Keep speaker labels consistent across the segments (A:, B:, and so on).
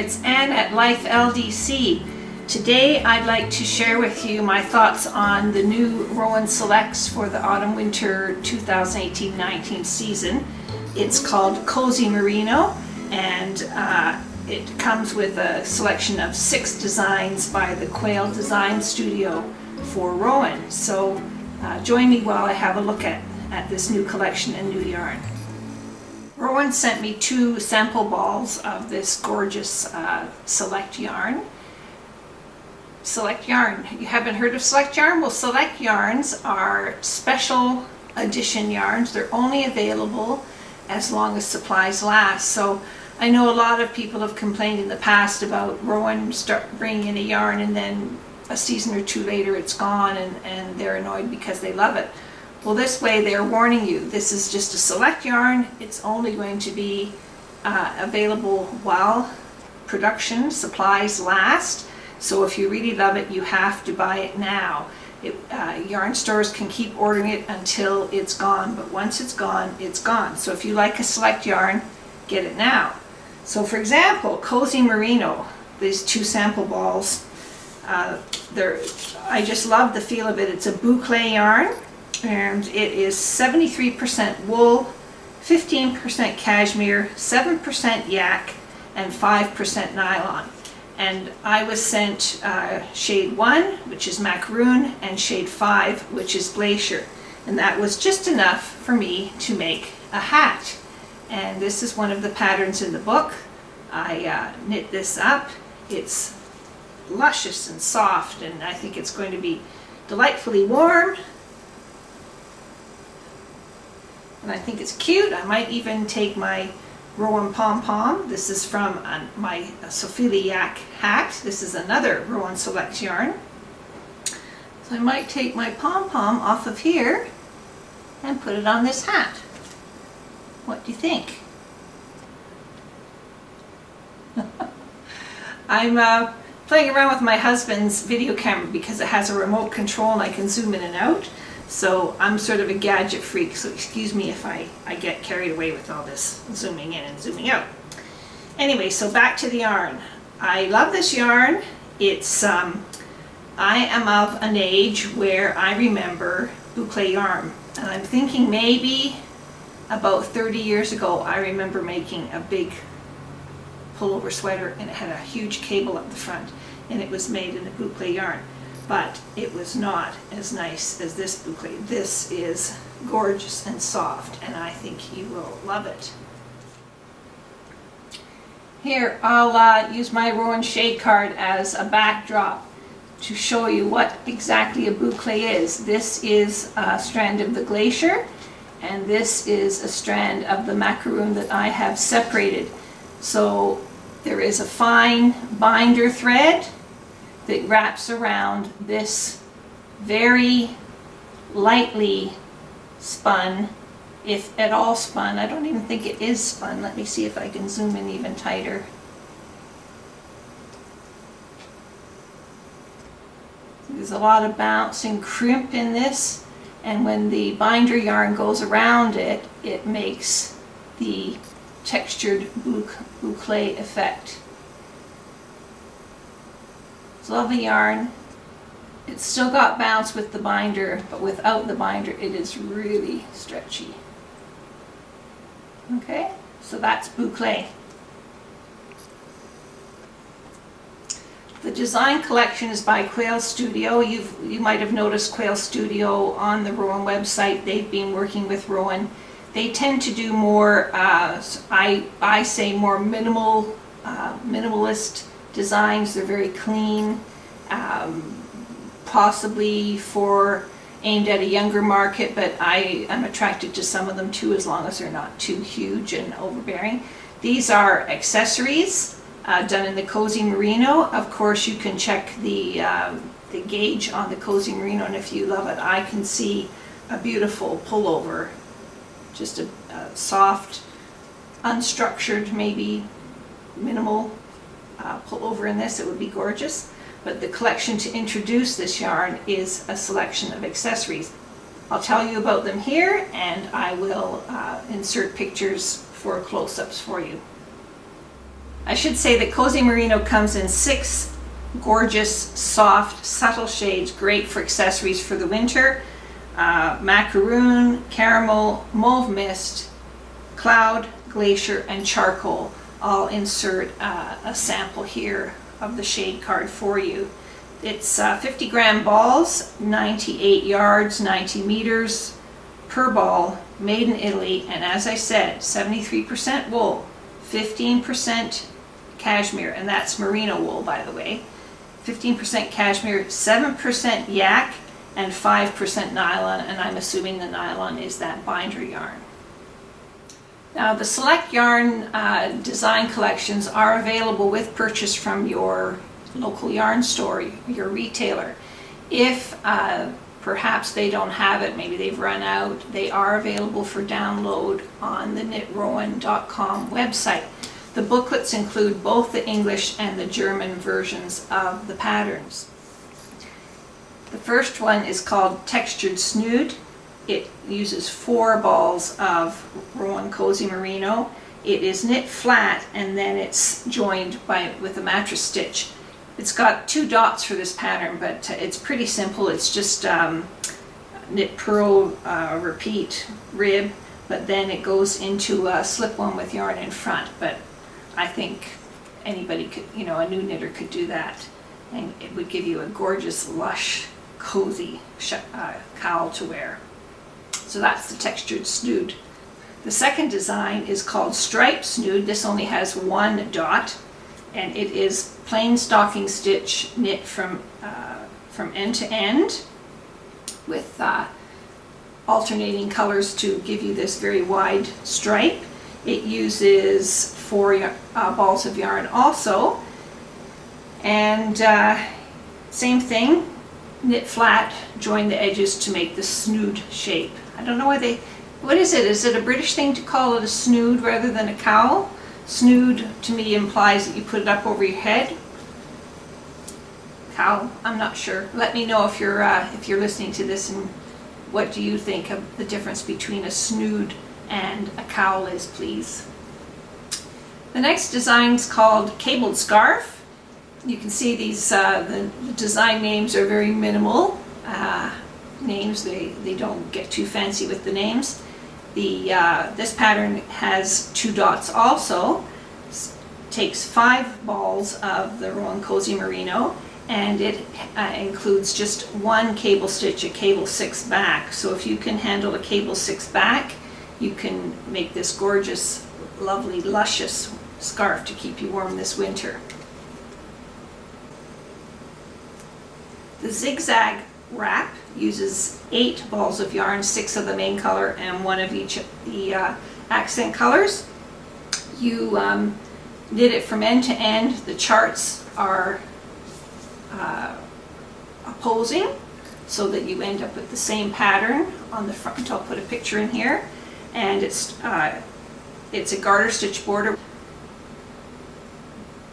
A: it's Anne at Life LDC. Today I'd like to share with you my thoughts on the new Rowan Selects for the autumn-winter 2018-19 season. It's called Cosy Merino, and it comes with a selection of 6 designs by the Quail Design Studio for Rowan. So join me while I have a look at this new collection and new yarn. Rowan sent me 2 sample balls of this gorgeous Select yarn. Select yarn. You haven't heard of Select yarn? Well, Select yarns are special edition yarns. They're only available as long as supplies last. So I know a lot of people have complained in the past about Rowan bringing in a yarn and then a season or 2 later it's gone, and they're annoyed because they love it. Well, this way they're warning you. This is just a Select yarn. It's only going to be available while production supplies last. So if you really love it, you have to buy it now. Yarn stores can keep ordering it until it's gone, but once it's gone, it's gone. So if you like a Select yarn, get it now. So for example, Cosy Merino, these 2 sample balls, I just love the feel of it. It's a boucle yarn, and it is 73% wool, 15% cashmere, 7% yak, and 5% nylon. And I was sent shade 1, which is macaroon, and shade 5, which is glacier. And that was just enough for me to make a hat. And this is one of the patterns in the book. I knit this up. It's luscious and soft, and I think it's going to be delightfully warm. And I think it's cute. I might even take my Rowan pom-pom. This is from my Cosy Yak hat. This is another Rowan Select yarn. So I might take my pom-pom off of here and put it on this hat. What do you think? I'm playing around with my husband's video camera because it has a remote control and I can zoom in and out. So I'm sort of a gadget freak, so excuse me if I get carried away with all this zooming in and zooming out. Anyway, so back to the yarn. I love this yarn. It's I am of an age where I remember boucle yarn, and I'm thinking maybe about 30 years ago I remember making a big pullover sweater, and it had a huge cable up the front, and it was made in a boucle yarn. But it was not as nice as this boucle. This is gorgeous and soft, and I think you will love it. Here, I'll use my Rowan shade card as a backdrop to show you what exactly a boucle is. This is a strand of the glacier, and this is a strand of the macaroon that I have separated. So there is a fine binder thread that wraps around this very lightly spun, if at all spun. I don't even think it is spun. Let me see if I can zoom in even tighter. There's a lot of bounce and crimp in this, and when the binder yarn goes around it, it makes the textured boucle effect. It's lovely yarn. It's still got bounce with the binder, but without the binder it is really stretchy. Okay, so that's boucle. The design collection is by Quail Studio. You might have noticed Quail Studio on the Rowan website. They've been working with Rowan. They tend to do more, I say more minimalist designs. They're very clean, possibly aimed at a younger market, but I am attracted to some of them too, as long as they're not too huge and overbearing. These are accessories done in the Cosy Merino. Of course, you can check the gauge on the Cosy Merino, and if you love it, I can see a beautiful pullover, just a soft, unstructured, maybe minimal pullover in this. It would be gorgeous. But the collection to introduce this yarn is a selection of accessories. I'll tell you about them here, and I will insert pictures for close-ups for you. I should say that Cosy Merino comes in 6 gorgeous, soft, subtle shades, great for accessories for the winter. Macaroon, caramel, mauve mist, cloud, glacier, and charcoal. I'll insert a sample here of the shade card for you. It's 50 gram balls, 98 yards, 90 meters per ball, made in Italy, and as I said, 73% wool, 15% cashmere, and that's merino wool, by the way. 15% cashmere, 7% yak, and 5% nylon, and I'm assuming the nylon is that binder yarn. Now, the select yarn design collections are available with purchase from your local yarn store, your retailer. If perhaps they don't have it, maybe they've run out, they are available for download on the knitrowan.com website. The booklets include both the English and the German versions of the patterns. The first one is called Textured Snood. It uses 4 balls of Rowan Cosy Merino. It is knit flat and then it's joined with a mattress stitch. It's got 2 dots for this pattern, but it's pretty simple. It's just knit, purl, repeat, rib, but then it goes into a slip-on with yarn in front. But I think anybody could, a new knitter could do that, and it would give you a gorgeous, lush, cozy cowl to wear. So that's the Textured Snood. The second design is called Striped Snood. This only has 1 dot, and it is plain stocking stitch knit from end to end with alternating colors to give you this very wide stripe. It uses 4 balls of yarn also, and same thing, knit flat, join the edges to make the snood shape. I don't know why what is it? Is it a British thing to call it a snood rather than a cowl? Snood to me implies that you put it up over your head. Cowl, I'm not sure. Let me know if you're listening to this, and what do you think of the difference between a snood and a cowl is, please. The next design is called Cabled Scarf. You can see these, the design names are very minimal names. They don't get too fancy with the names. This pattern has 2 dots also. Takes 5 balls of the Rowan Cosy Merino, and it includes just 1 cable stitch, a cable 6 back. So if you can handle a cable 6 back, you can make this gorgeous, lovely, luscious scarf to keep you warm this winter. The zigzag wrap uses 8 balls of yarn, 6 of the main color and 1 of each of the accent colors. You knit it from end to end. The charts are opposing so that you end up with the same pattern on the front. I'll put a picture in here, and it's a garter stitch border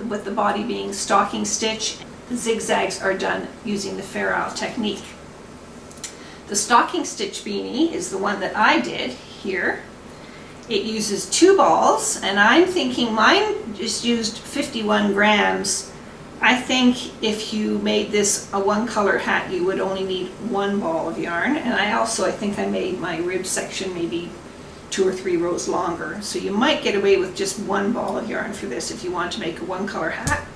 A: with the body being stocking stitch. The zigzags are done using the ferrule technique. The stocking stitch beanie is the one that I did here. It uses 2 balls, and I'm thinking mine just used 51 grams. I think if you made this a 1 color hat, you would only need 1 ball of yarn. And I think I made my rib section maybe 2 or 3 rows longer. So you might get away with just 1 ball of yarn for this if you want to make a 1 color hat.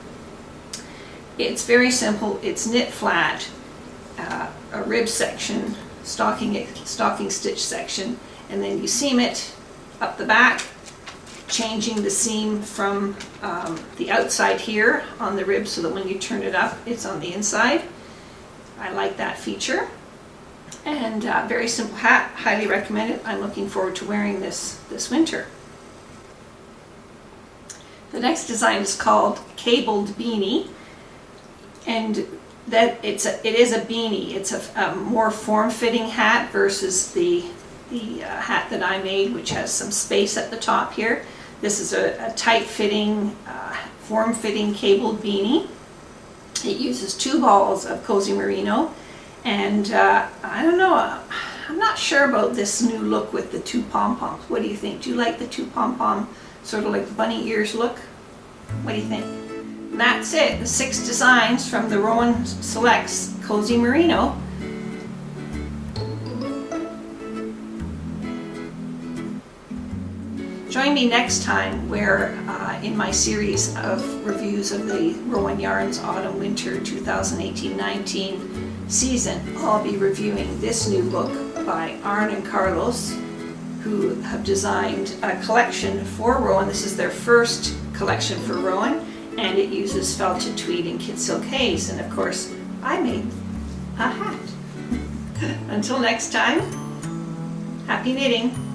A: It's very simple. It's knit flat, a rib section, stocking stitch section, and then you seam it up the back, changing the seam from the outside here on the rib so that when you turn it up, it's on the inside. I like that feature. And very simple hat, highly recommend it. I'm looking forward to wearing this winter. The next design is called Cabled Beanie, and that it is a beanie. It's a more form-fitting hat versus the hat that I made, which has some space at the top here. This is a tight-fitting, form-fitting cabled beanie. It uses 2 balls of Cosy Merino, and I don't know, I'm not sure about this new look with the 2 pom-poms. What do you think? Do you like the 2 pom-pom, sort of like bunny ears look? What do you think? And that's it, the 6 designs from the Rowan Selects Cosy Merino. Join me next time where in my series of reviews of the Rowan Yarns Autumn-Winter 2018-19 season, I'll be reviewing this new book by Arne and Carlos, who have designed a collection for Rowan. This is their first collection for Rowan, and it uses felted tweed and kid silk haze, and of course I made a hat. Until next time, happy knitting!